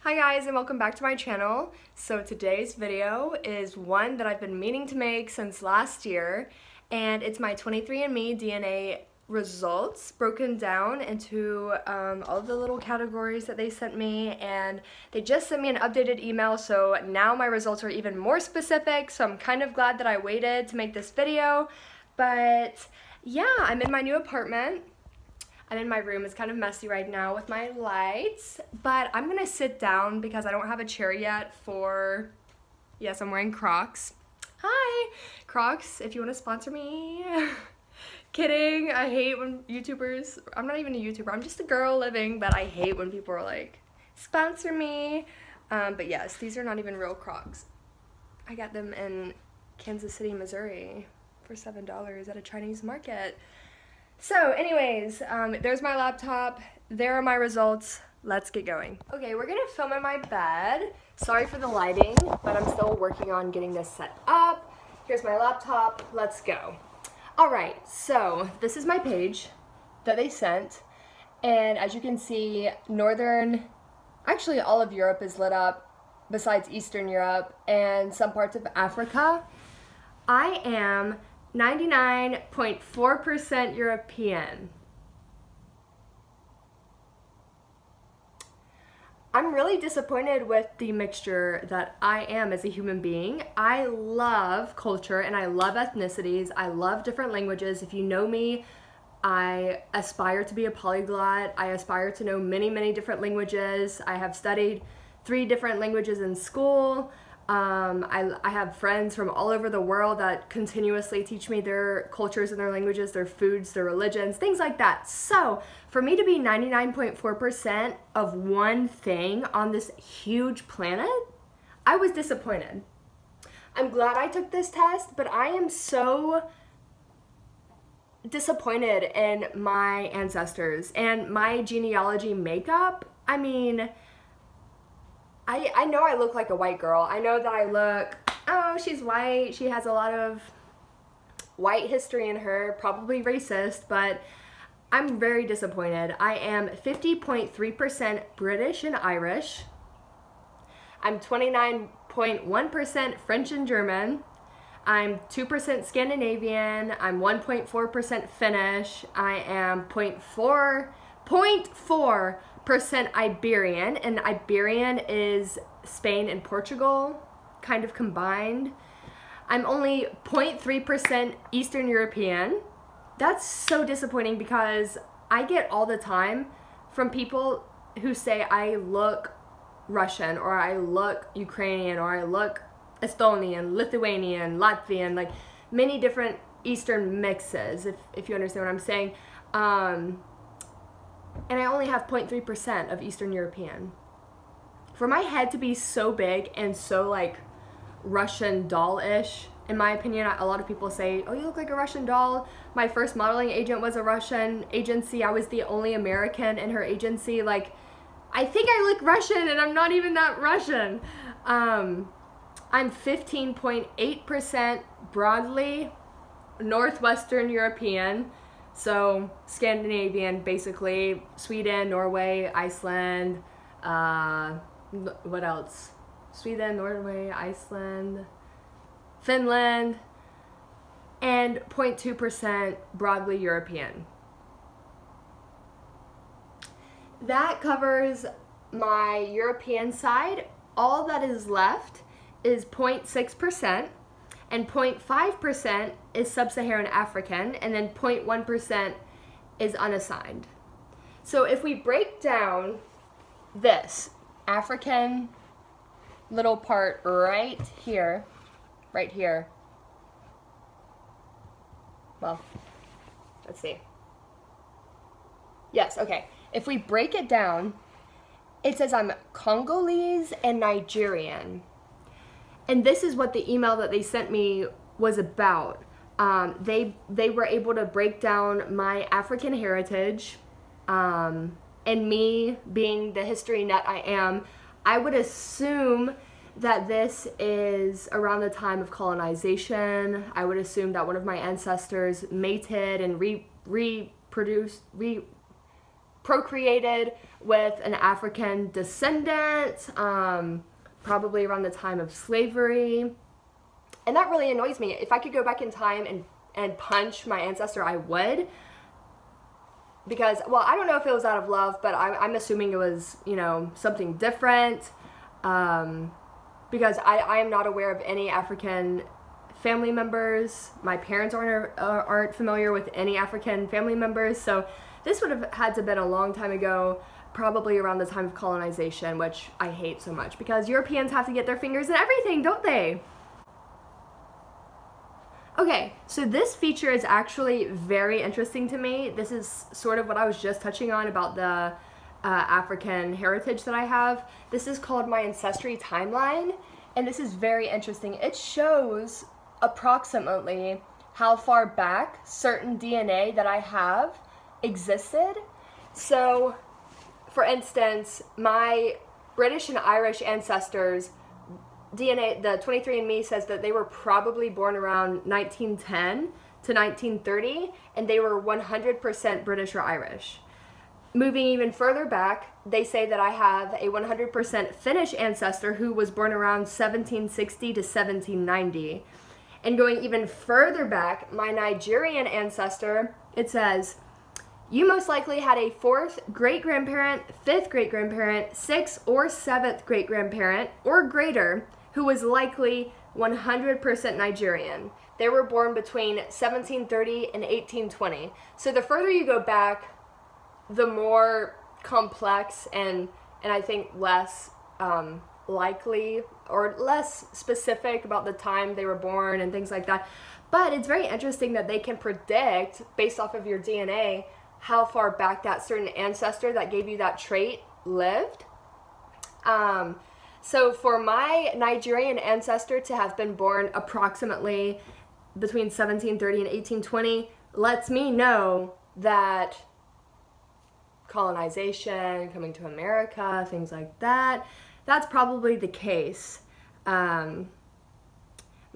Hi guys, and welcome back to my channel. So today's video is one that I've been meaning to make since last year, and it's my 23&me DNA results broken down into all of the little categories that they sent me, and they just sent me an updated email, so now my results are even more specific, so I'm kind of glad that I waited to make this video. But yeah, I'm in my new apartment. I'm in my room. It's kind of messy right now with my lights, but I'm gonna sit down because I don't have a chair yet for, yes, I'm wearing Crocs. Hi, Crocs, if you want to sponsor me. Kidding, I hate when YouTubers, I'm not even a YouTuber, I'm just a girl living, but I hate when people are like, sponsor me. But yes, these are not even real Crocs. I got them in Kansas City, Missouri for $7 at a Chinese market. So anyways, there's my laptop, there are my results, let's get going. Okay, we're gonna film in my bed. Sorry for the lighting, but I'm still working on getting this set up. Here's my laptop, let's go. Alright, so this is my page that they sent, and as you can see, actually all of Europe is lit up, besides Eastern Europe and some parts of Africa. I am 99.4% European. I'm really disappointed with the mixture that I am as a human being. I love culture and I love ethnicities. I love different languages. If you know me, I aspire to be a polyglot. I aspire to know many, many different languages. I have studied 3 different languages in school. I have friends from all over the world that continuously teach me their cultures and their languages, their foods, their religions, things like that. So for me to be 99.4% of one thing on this huge planet, I was disappointed. I'm glad I took this test, but I am so disappointed in my ancestors and my genealogy makeup. I mean, I know I look like a white girl. I know that I look, oh, she's white. She has a lot of white history in her, probably racist, but I'm very disappointed. I am 50.3% British and Irish. I'm 29.1% French and German. I'm 2% Scandinavian. I'm 1.4% Finnish. I am 0.4% Iberian, and Iberian is Spain and Portugal kind of combined. I'm only 0.3% Eastern European. That's so disappointing because I get all the time from people who say I look Russian or I look Ukrainian or I look Estonian, Lithuanian, Latvian, like many different Eastern mixes, if you understand what I'm saying. And I only have 0.3% of Eastern European. For my head to be so big and so like Russian doll-ish, in my opinion, a lot of people say, oh, you look like a Russian doll. My first modeling agent was a Russian agency. I was the only American in her agency. Like, I think I look Russian and I'm not even that Russian. I'm 15.8% broadly Northwestern European. So Scandinavian, basically, Sweden, Norway, Iceland, what else? Sweden, Norway, Iceland, Finland, and 0.2% broadly European. That covers my European side. All that is left is 0.6%. And 0.5% is Sub-Saharan African, and then 0.1% is unassigned. So if we break down this African little part right here, well, let's see. Yes, okay. If we break it down, it says I'm Congolese and Nigerian. And this is what the email that they sent me was about. They were able to break down my African heritage, and me being the history nut I am, I would assume that this is around the time of colonization. I would assume that one of my ancestors mated and reproduced, procreated with an African descendant, probably around the time of slavery. And that really annoys me. If I could go back in time and punch my ancestor, I would. Because, well, I don't know if it was out of love, but I'm assuming it was, you know, something different. Because I am not aware of any African family members. My parents aren't familiar with any African family members. So this would have had to have been a long time ago, probably around the time of colonization, which I hate so much because Europeans have to get their fingers in everything, don't they? Okay, so this feature is actually very interesting to me. This is sort of what I was just touching on about the African heritage that I have. This is called my ancestry timeline, and this is very interesting. It shows approximately how far back certain DNA that I have existed. So, for instance, my British and Irish ancestors, DNA, the 23&me says that they were probably born around 1910 to 1930, and they were 100% British or Irish. Moving even further back, they say that I have a 100% Finnish ancestor who was born around 1760 to 1790. And going even further back, my Nigerian ancestor, it says, you most likely had a 4th great-grandparent, 5th great-grandparent, 6th or 7th great-grandparent, or greater, who was likely 100% Nigerian. They were born between 1730 and 1820. So the further you go back, the more complex and I think less likely or less specific about the time they were born and things like that. But it's very interesting that they can predict, based off of your DNA, how far back that certain ancestor that gave you that trait lived. So for my Nigerian ancestor to have been born approximately between 1730 and 1820 lets me know that colonization, coming to America, things like that, that's probably the case. My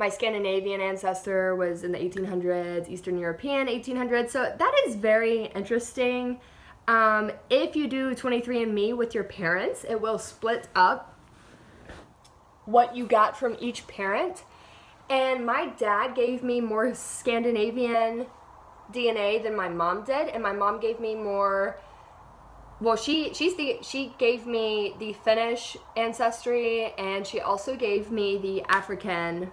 Scandinavian ancestor was in the 1800s, Eastern European 1800s, so that is very interesting. If you do 23&me with your parents, it will split up what you got from each parent. And my dad gave me more Scandinavian DNA than my mom did, and my mom gave me more, well, she gave me the Finnish ancestry, and she also gave me the African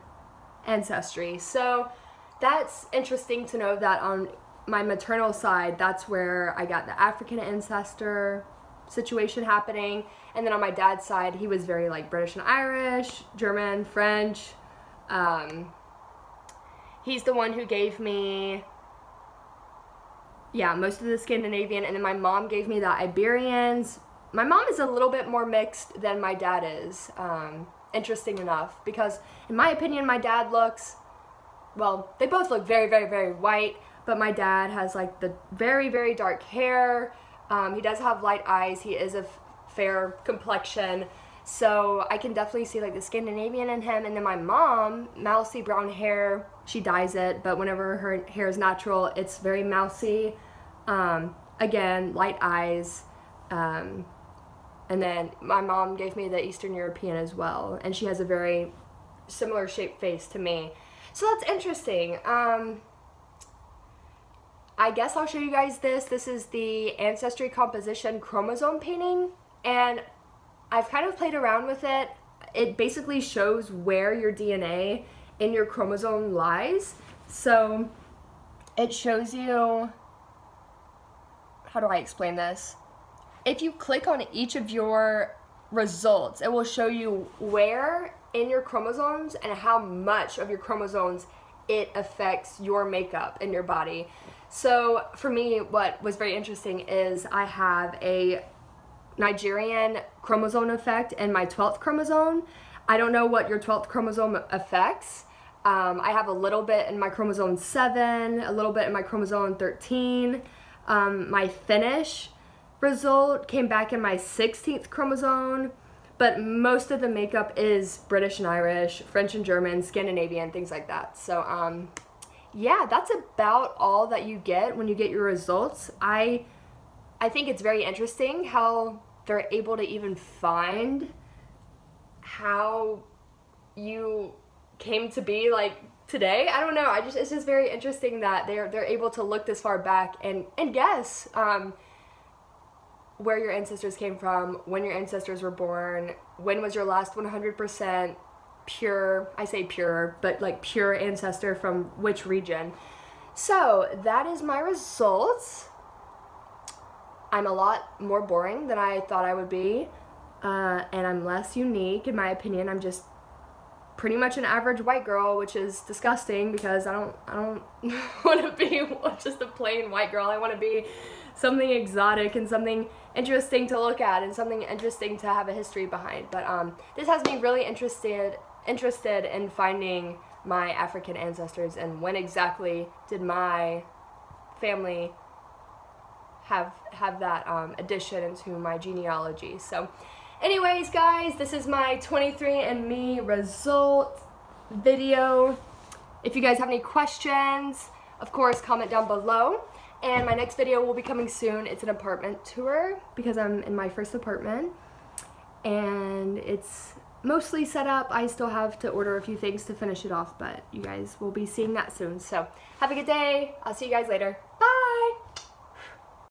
ancestry. So that's interesting to know that on my maternal side, that's where I got the African ancestor situation happening. And then on my dad's side, he was very like British and Irish, German, French. He's the one who gave me, yeah, most of the Scandinavian, and then my mom gave me the Iberians. My mom is a little bit more mixed than my dad is, interesting enough, because in my opinion, my dad looks, well, they both look very, very, very white, but my dad has like the very, very dark hair. He does have light eyes. He is a fair complexion, so I can definitely see like the Scandinavian in him. And then my mom, mousy brown hair, she dyes it, but whenever her hair is natural, it's very mousy. Again, light eyes. And then my mom gave me the Eastern European as well, and she has a very similar shaped face to me. So that's interesting. I guess I'll show you guys this. This is the Ancestry Composition Chromosome Painting, and I've kind of played around with it. It basically shows where your DNA in your chromosome lies. So it shows you, how do I explain this? If you click on each of your results, it will show you where in your chromosomes and how much of your chromosomes it affects your makeup in your body. So for me, what was very interesting is I have a Nigerian chromosome effect in my 12th chromosome. I don't know what your 12th chromosome affects. I have a little bit in my chromosome 7, a little bit in my chromosome 13. My Finnish result came back in my 16th chromosome, but most of the makeup is British and Irish, French and German, Scandinavian, things like that. So yeah, that's about all that you get when you get your results. I I think it's very interesting how they're able to even find how you came to be like today. I don't know. It's just very interesting that they're able to look this far back and guess where your ancestors came from, when your ancestors were born, when was your last 100% pure, I say pure, but like pure ancestor from which region. So that is my results. I'm a lot more boring than I thought I would be, and I'm less unique in my opinion. I'm just pretty much an average white girl, which is disgusting because I don't want to be just a plain white girl. I want to be something exotic and something interesting to look at and something interesting to have a history behind. But this has me really interested in finding my African ancestors and when exactly did my family have that addition into my genealogy. So anyways, guys, this is my 23&me result video. If you guys have any questions, of course, comment down below. And my next video will be coming soon. It's an apartment tour because I'm in my first apartment. And it's mostly set up. I still have to order a few things to finish it off, but you guys will be seeing that soon. So have a good day. I'll see you guys later.